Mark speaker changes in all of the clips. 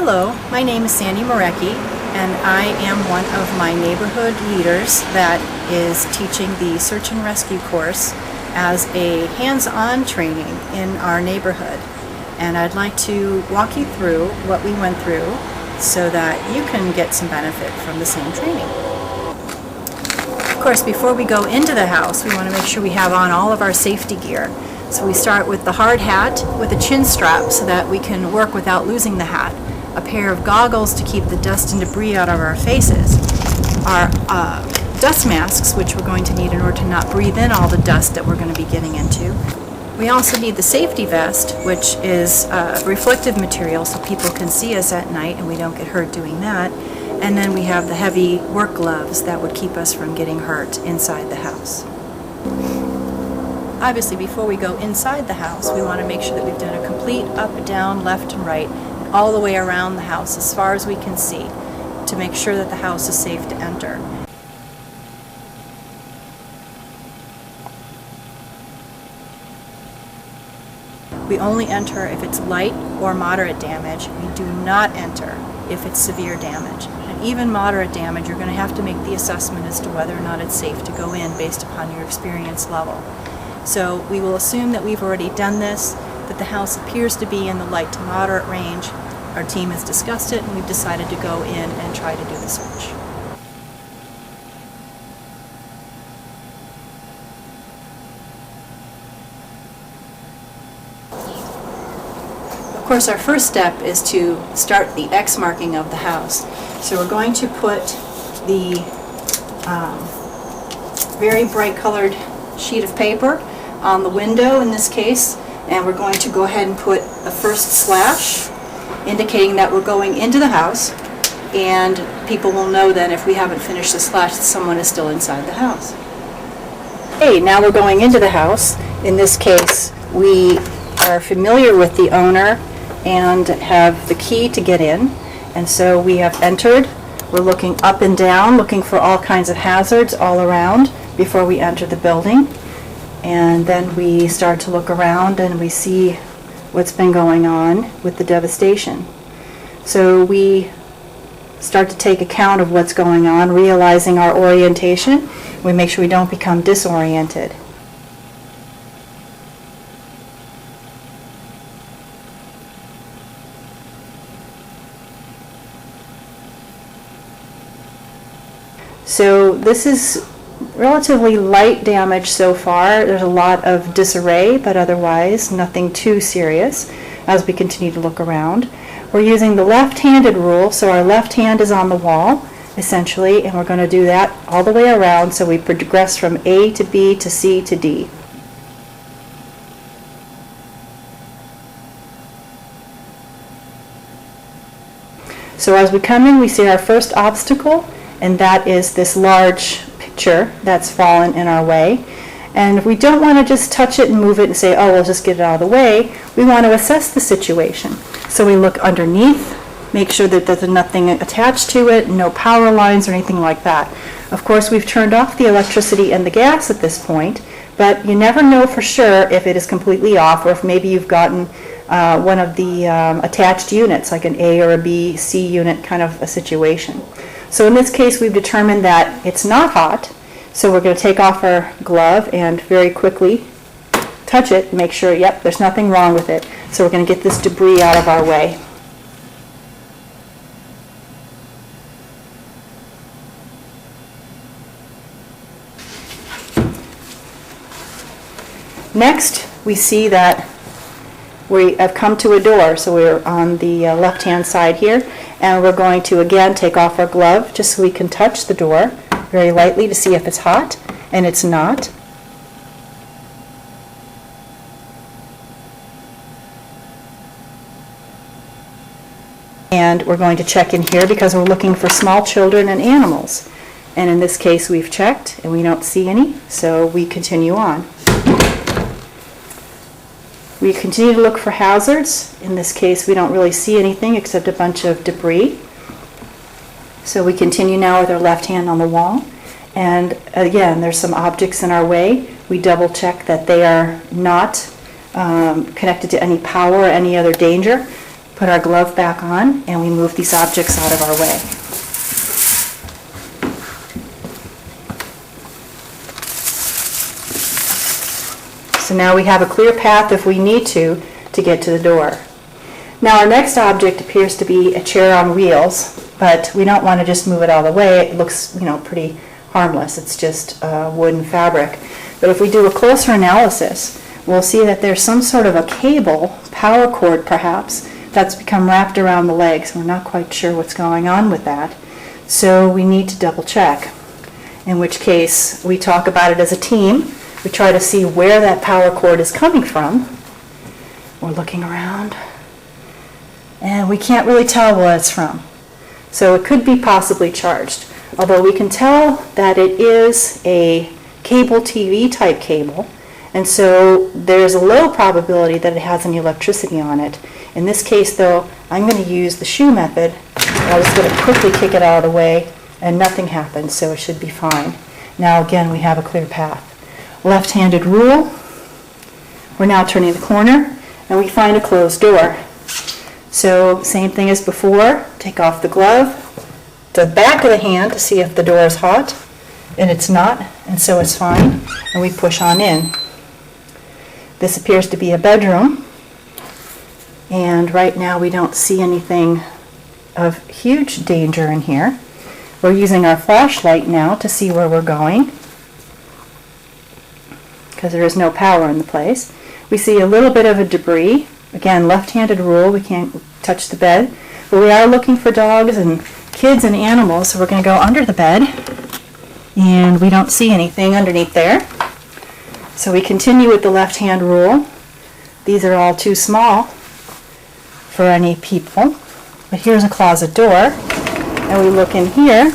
Speaker 1: Hello, my name is Sandy Marecki, and I am one of my neighborhood leaders that is teaching the search and rescue course as a hands-on training in our neighborhood. And I'd like to walk you through what we went through so that you can get some benefit from the same training. Of course, before we go into the house, we want to make sure we have on all of our safety gear. So we start with the hard hat with a chin strap so that we can work without losing the hat. A pair of goggles to keep the dust and debris out of our faces. Our dust masks, which we're going to need in order to not breathe in all the dust that we're going to be getting into. We also need the safety vest, which is reflective material so people can see us at night and we don't get hurt doing that. And then we have the heavy work gloves that would keep us from getting hurt inside the house. Obviously, before we go inside the house, we want to make sure that we've done a complete up, down, left, and right, all the way around the house as far as we can see to make sure that the house is safe to enter. We only enter if it's light or moderate damage. We do not enter if it's severe damage. And even moderate damage, you're going to have to make the assessment as to whether or not it's safe to go in based upon your experience level. So we will assume that we've already done this, that the house appears to be in the light to moderate range. Our team has discussed it and we've decided to go in and try to do the search. Of course, our first step is to start the X marking of the house. So we're going to put the very bright colored sheet of paper on the window in this case, and we're going to go ahead and put the first slash, indicating that we're going into the house, and people will know then if we haven't finished the slash that someone is still inside the house. Okay, now we're going into the house. In this case, we are familiar with the owner and have the key to get in, and so we have entered. We're looking up and down, looking for all kinds of hazards all around before we enter the building. And then we start to look around and we see what's been going on with the devastation. So we start to take account of what's going on, realizing our orientation. We make sure we don't become disoriented. So this is relatively light damage so far. There's a lot of disarray, but otherwise nothing too serious as we continue to look around. We're using the left-handed rule, so our left hand is on the wall, essentially, and we're going to do that all the way around so we progress from A to B to C to D. So as we come in, we see our first obstacle, and that is this large picture that's fallen in our way. And we don't want to just touch it and move it and say, oh, we'll just get it out of the way. We want to assess the situation. So we look underneath, make sure that there's nothing attached to it, no power lines or anything like that. Of course, we've turned off the electricity and the gas at this point, but you never know for sure if it is completely off or if maybe you've gotten one of the attached units, like an A or a B, C unit kind of a situation. So in this case, we've determined that it's not hot, so we're going to take off our glove and very quickly touch it and make sure, yep, there's nothing wrong with it. So we're going to get this debris out of our way. Next, we see that we have come to a door, so we're on the left-hand side here, and we're going to again take off our glove just so we can touch the door very lightly to see if it's hot, and it's not. And we're going to check in here because we're looking for small children and animals. And in this case, we've checked and we don't see any, so we continue on. We continue to look for hazards. In this case, we don't really see anything except a bunch of debris. So we continue now with our left hand on the wall. And again, there's some objects in our way. We double check that they are not connected to any power or any other danger. put our glove back on, and we move these objects out of our way. So now we have a clear path if we need to get to the door. Now our next object appears to be a chair on wheels, but we don't want to just move it out of the way. It looks, pretty harmless. It's just wooden fabric. But if we do a closer analysis, we'll see that there's some sort of a cable, power cord perhaps, that's become wrapped around the legs. We're not quite sure what's going on with that. So we need to double check, in which case we talk about it as a team. We try to see where that power cord is coming from. We're looking around, and we can't really tell where it's from. So it could be possibly charged, although we can tell that it is a cable TV type cable, and so there's a low probability that it has any electricity on it. In this case, though, I'm going to use the shoe method. I was going to quickly kick it out of the way, and nothing happened, so it should be fine. Now again, we have a clear path. Left-handed rule. We're now turning the corner, and we find a closed door. So same thing as before, take off the glove, the back of the hand to see if the door is hot, and it's not, and so it's fine, and we push on in. This appears to be a bedroom, and right now we don't see anything of huge danger in here. We're using our flashlight now to see where we're going, because there is no power in the place. We see a little bit of a debris. Again, left-handed rule, we can't touch the bed, but we are looking for dogs and kids and animals, so we're going to go under the bed, and we don't see anything underneath there. So we continue with the left-hand rule. These are all too small for any people, but here's a closet door, and we look in here.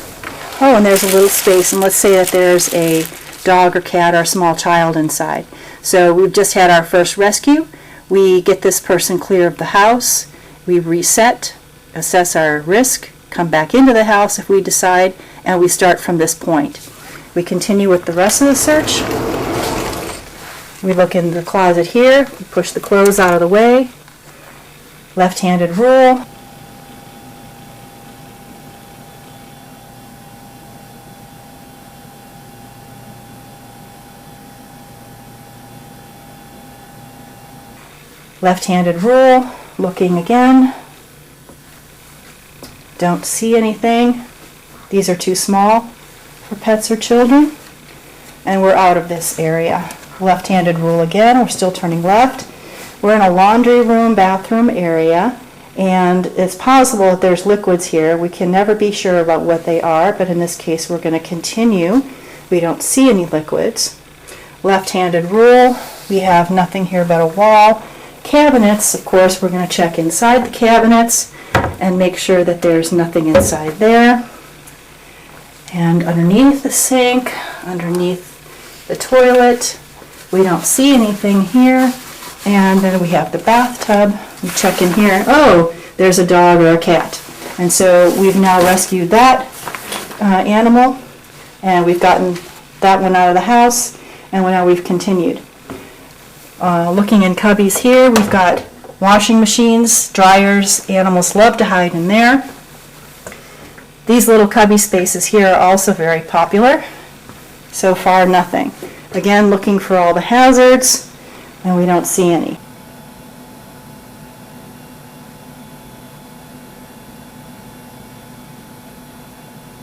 Speaker 1: Oh, and there's a little space, and let's say that there's a dog or cat or small child inside. So we've just had our first rescue. We get this person clear of the house. We reset, assess our risk, come back into the house if we decide, and we start from this point. We continue with the rest of the search. We look in the closet here, we push the clothes out of the way. Left-handed rule. Left-handed rule, looking again. Don't see anything. These are too small for pets or children. And we're out of this area. Left-handed rule again, we're still turning left. We're in a laundry room, bathroom area, and it's possible that there's liquids here. We can never be sure about what they are, but in this case we're going to continue. We don't see any liquids. Left-handed rule, we have nothing here but a wall. Cabinets, of course, we're going to check inside the cabinets and make sure that there's nothing inside there. And underneath the sink, underneath the toilet, we don't see anything here. And then we have the bathtub. We check in here. Oh, there's a dog or a cat. And so we've now rescued that animal, and we've gotten that one out of the house, and now we've continued. Looking in cubbies here, we've got washing machines, dryers. Animals love to hide in there. These little cubby spaces here are also very popular. So far, nothing. Again, looking for all the hazards, and we don't see any.